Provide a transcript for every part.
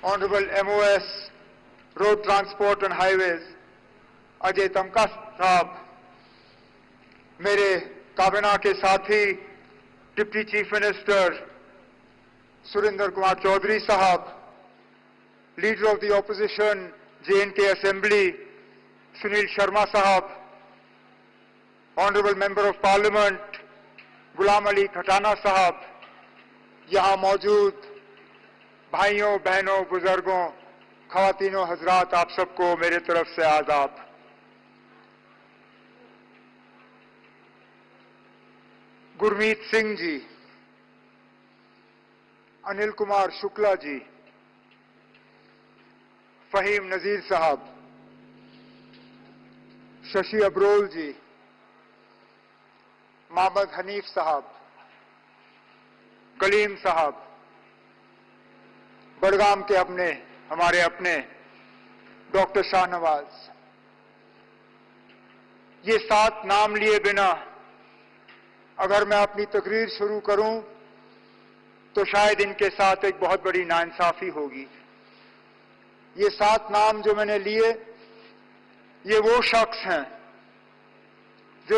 Honorable MOS, Road Transport and Highways, Ajay Tamka Sahab, मेरे काबिना के साथी deputy chief minister Surendra Kumar Choudhary साहब, leader of the opposition J&K assembly Sunil Sharma साहब, honourable member of parliament Ghulam Ali Khatana साहब, यहाँ मौजूद भाइयों बहनों बुजुर्गों ख़वातीनों हजरात, आप सबको मेरे तरफ से आदाब। गुरमीत सिंह जी, अनिल कुमार शुक्ला जी, फहीम नजीर साहब, शशि अब्रोल जी, मोहम्मद हनीफ साहब, कलीम साहब, बड़गाम के हमारे अपने डॉक्टर शाहनवाज, ये 7 नाम लिए बिना अगर मैं अपनी तकरीर शुरू करूं तो शायद इनके साथ एक बहुत बड़ी नाइंसाफी होगी। ये 7 नाम जो मैंने लिए, ये वो शख्स हैं जो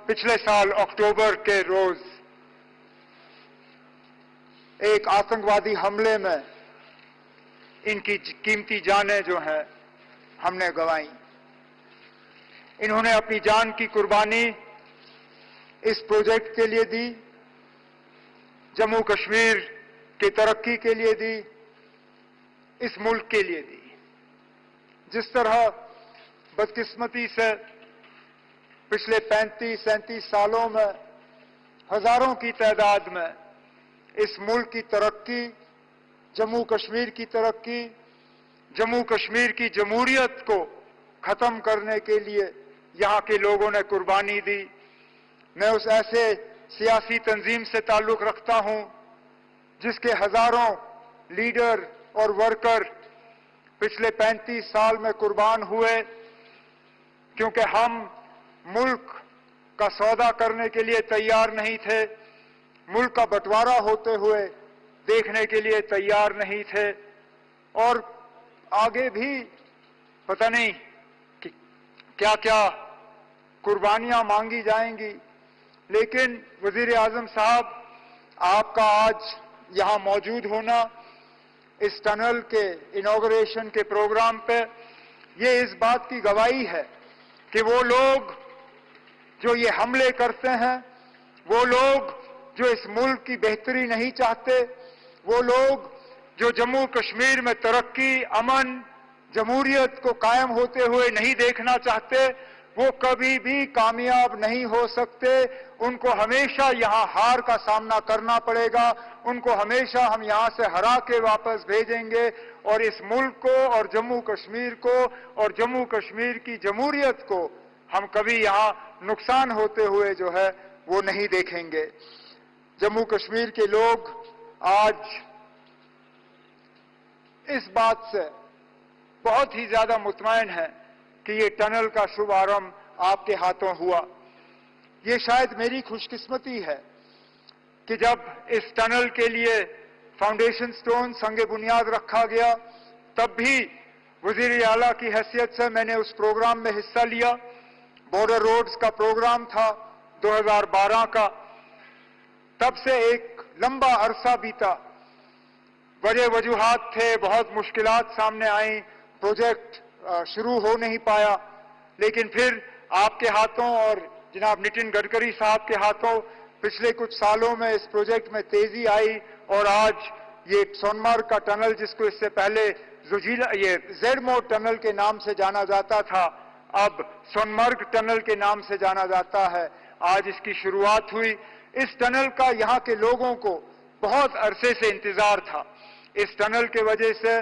पिछले साल अक्टूबर के रोज एक आतंकवादी हमले में इनकी कीमती जानें जो हैं हमने गंवाई। इन्होंने अपनी जान की कुर्बानी इस प्रोजेक्ट के लिए दी, जम्मू कश्मीर की तरक्की के लिए दी, इस मुल्क के लिए दी। जिस तरह बदकिस्मती से पिछले 35-37 सालों में हजारों की तादाद में इस मुल्क की तरक्की, जम्मू कश्मीर की तरक्की, जम्मू कश्मीर की जमहूरियत को खत्म करने के लिए यहाँ के लोगों ने कुर्बानी दी। मैं उस ऐसे सियासी तंजीम से ताल्लुक रखता हूं जिसके हजारों लीडर और वर्कर पिछले 35 साल में कुर्बान हुए, क्योंकि हम मुल्क का सौदा करने के लिए तैयार नहीं थे, मुल्क का बंटवारा होते हुए देखने के लिए तैयार नहीं थे, और आगे भी पता नहीं कि क्या क्या कुर्बानियां मांगी जाएंगी। लेकिन वजीर आजम साहब, आपका आज यहाँ मौजूद होना इस टनल के इनॉग्रेशन के प्रोग्राम पे, ये इस बात की गवाही है कि वो लोग जो ये हमले करते हैं, वो लोग जो इस मुल्क की बेहतरी नहीं चाहते, वो लोग जो जम्मू कश्मीर में तरक्की, अमन, जमहूरियत को कायम होते हुए नहीं देखना चाहते, वो कभी भी कामयाब नहीं हो सकते। उनको हमेशा यहाँ हार का सामना करना पड़ेगा, उनको हमेशा हम यहाँ से हरा के वापस भेजेंगे, और इस मुल्क को और जम्मू कश्मीर को और जम्मू कश्मीर की जमहूरियत को हम कभी यहाँ नुकसान होते हुए जो है वो नहीं देखेंगे। जम्मू कश्मीर के लोग आज इस बात से बहुत ही ज्यादा मुतमईन हैं कि ये टनल का शुभारंभ आपके हाथों हुआ। ये शायद मेरी खुशकिस्मती है कि जब इस टनल के लिए फाउंडेशन स्टोन संगे बुनियाद रखा गया, तब भी वजीर आला की हैसियत से मैंने उस प्रोग्राम में हिस्सा लिया। बॉर्डर रोड्स का प्रोग्राम था 2012 का। तब से एक लंबा अरसा बीता, वजह वजूहात थे, बहुत मुश्किलात सामने आई, प्रोजेक्ट शुरू हो नहीं पाया। लेकिन फिर आपके हाथों और जनाब नितिन गडकरी साहब के हाथों पिछले कुछ सालों में इस प्रोजेक्ट में तेजी आई, और आज ये सोनमर्ग का टनल, जिसको इससे पहले ज़ेडमो टनल के नाम से जाना जाता था, अब सोनमर्ग टनल के नाम से जाना जाता है, आज इसकी शुरुआत हुई। इस टनल का यहाँ के लोगों को बहुत अरसे से इंतजार था। इस टनल के वजह से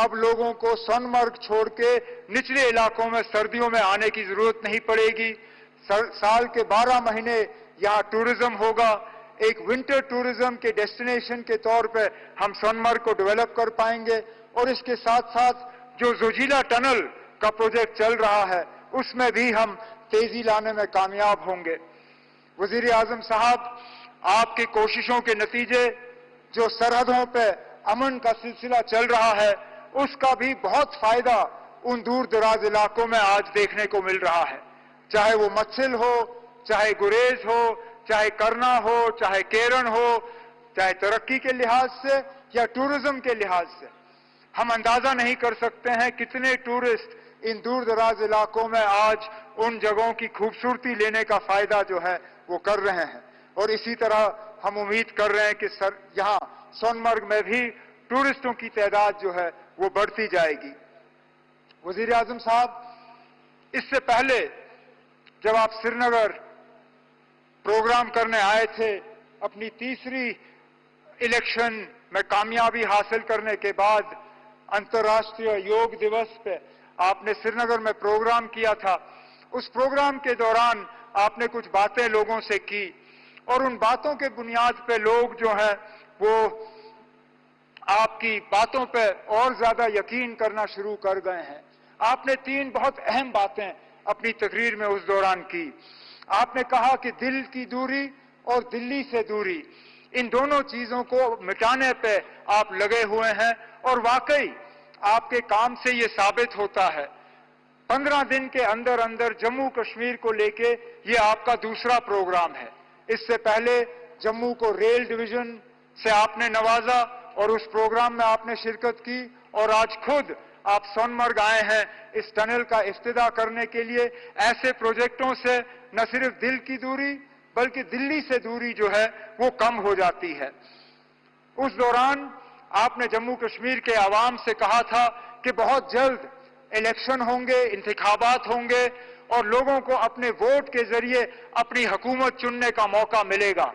अब लोगों को सोनमर्ग छोड़ के निचले इलाकों में सर्दियों में आने की जरूरत नहीं पड़ेगी। साल के 12 महीने यहाँ टूरिज्म होगा। एक विंटर टूरिज्म के डेस्टिनेशन के तौर पे हम सोनमर्ग को डेवलप कर पाएंगे, और इसके साथ साथ जो जोजिला टनल का प्रोजेक्ट चल रहा है उसमें भी हम तेजी लाने में कामयाब होंगे। वजीर आजम साहब, आपकी कोशिशों के नतीजे जो सरहदों पे अमन का सिलसिला चल रहा है, उसका भी बहुत फायदा उन दूर दराज इलाकों में आज देखने को मिल रहा है। चाहे वो मत्सिल हो, चाहे गुरेज हो, चाहे करना हो, चाहे केरन हो, चाहे तरक्की के लिहाज से या टूरिज्म के लिहाज से। हम अंदाजा नहीं कर सकते हैं कितने टूरिस्ट इन दूर दराज इलाकों में आज उन जगहों की खूबसूरती लेने का फायदा जो है वो कर रहे हैं। और इसी तरह हम उम्मीद कर रहे हैं कि यहाँ सोनमर्ग में भी टूरिस्टों की तादाद जो है वो बढ़ती जाएगी। वजीर आजम साहब, इससे पहले जब आप श्रीनगर प्रोग्राम करने आए थे, अपनी तीसरी इलेक्शन में कामयाबी हासिल करने के बाद अंतर्राष्ट्रीय योग दिवस पे आपने श्रीनगर में प्रोग्राम किया था। उस प्रोग्राम के दौरान आपने कुछ बातें लोगों से की और उन बातों के बुनियाद पे लोग जो हैं वो आपकी बातों पे और ज्यादा यकीन करना शुरू कर गए हैं। आपने 3 बहुत अहम बातें अपनी तकरीर में उस दौरान की। आपने कहा कि दिल की दूरी और दिल्ली से दूरी, इन दोनों चीजों को मिटाने पे आप लगे हुए हैं और वाकई आपके काम से ये साबित होता है। 15 दिन के अंदर अंदर जम्मू कश्मीर को लेके ये आपका दूसरा प्रोग्राम है। इससे पहले जम्मू को रेल डिवीजन से आपने नवाजा और उस प्रोग्राम में आपने शिरकत की और आज खुद आप सोनमर्ग आए हैं इस टनल का इफ्तिताह करने के लिए। ऐसे प्रोजेक्टों से न सिर्फ दिल की दूरी बल्कि दिल्ली से दूरी जो है वो कम हो जाती है। उस दौरान आपने जम्मू कश्मीर के आवाम से कहा था कि बहुत जल्द इलेक्शन होंगे, इंतखाबात होंगे और लोगों को अपने वोट के जरिए अपनी हुकूमत चुनने का मौका मिलेगा।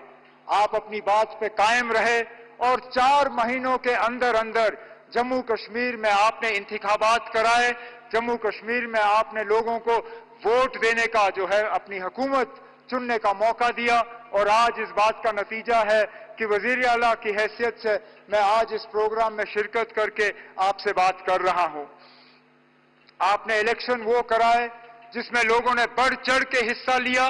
आप अपनी बात पे कायम रहे और 4 महीनों के अंदर अंदर जम्मू कश्मीर में आपने इंतखाबात कराए। जम्मू कश्मीर में आपने लोगों को वोट देने का जो है अपनी हुकूमत चुनने का मौका दिया और आज इस बात का नतीजा है कि वजीर आला की हैसियत से मैं आज इस प्रोग्राम में शिरकत करके आपसे बात कर रहा हूं। आपने इलेक्शन वो कराए जिसमें लोगों ने बढ़ चढ़ के हिस्सा लिया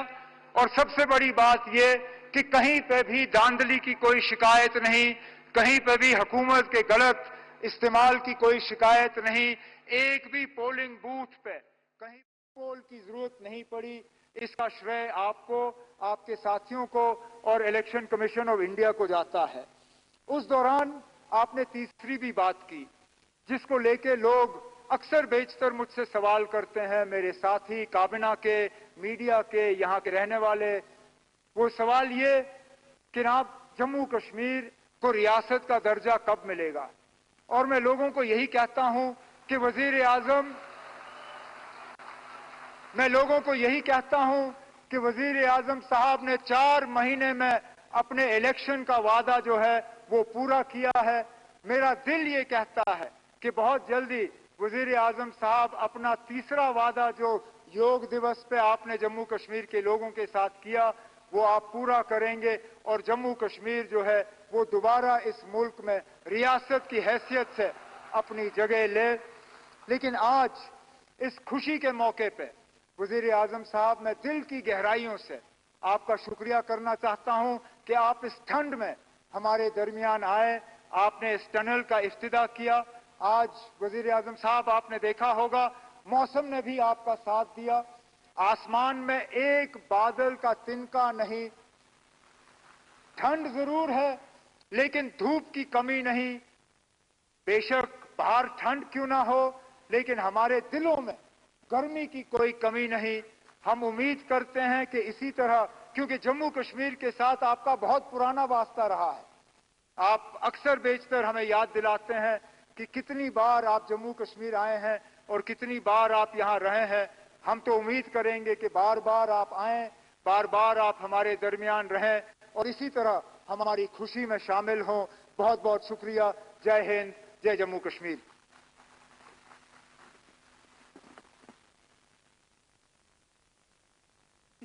और सबसे बड़ी बात यह कि कहीं पे भी धांधली की कोई शिकायत नहीं, कहीं पे भी हुकूमत के गलत इस्तेमाल की कोई शिकायत नहीं, एक भी पोलिंग बूथ पे कहीं पोल की जरूरत नहीं पड़ी। इसका श्रेय आपको, आपके साथियों को और इलेक्शन कमीशन ऑफ इंडिया को जाता है। उस दौरान आपने तीसरी भी बात की जिसको लेके लोग अक्सर बेशतर मुझसे सवाल करते हैं, मेरे साथी काबिना के, मीडिया के, यहाँ के रहने वाले। वो सवाल ये कि जनाब जम्मू कश्मीर को रियासत का दर्जा कब मिलेगा? और मैं लोगों को यही कहता हूं कि वजीर आजम, मैं लोगों को यही कहता हूं कि वजीर आजम साहब ने 4 महीने में अपने इलेक्शन का वादा जो है वो पूरा किया है। मेरा दिल ये कहता है कि बहुत जल्दी वजीर आजम साहब अपना तीसरा वादा जो योग दिवस पे आपने जम्मू कश्मीर के लोगों के साथ किया वो आप पूरा करेंगे और जम्मू कश्मीर जो है वो दोबारा इस मुल्क में रियासत की हैसियत से अपनी जगह ले। लेकिन आज इस खुशी के मौके पे वजीर आजम साहब, मैं दिल की गहराइयों से आपका शुक्रिया करना चाहता हूं कि आप इस ठंड में हमारे दरमियान आए, आपने इस टनल का इफ्तिताह किया। आज वजीर आजम साहब आपने देखा होगा मौसम ने भी आपका साथ दिया, आसमान में एक बादल का तिनका नहीं। ठंड जरूर है लेकिन धूप की कमी नहीं। बेशक बाहर ठंड क्यों ना हो लेकिन हमारे दिलों में गर्मी की कोई कमी नहीं। हम उम्मीद करते हैं कि इसी तरह, क्योंकि जम्मू कश्मीर के साथ आपका बहुत पुराना वास्ता रहा है, आप अक्सर बेशतर हमें याद दिलाते हैं कि कितनी बार आप जम्मू कश्मीर आए हैं और कितनी बार आप यहां रहे हैं। हम तो उम्मीद करेंगे कि बार बार आप आएं, बार बार आप हमारे दरमियान रहें और इसी तरह हमारी खुशी में शामिल हों। बहुत बहुत शुक्रिया। जय हिंद, जय जम्मू कश्मीर।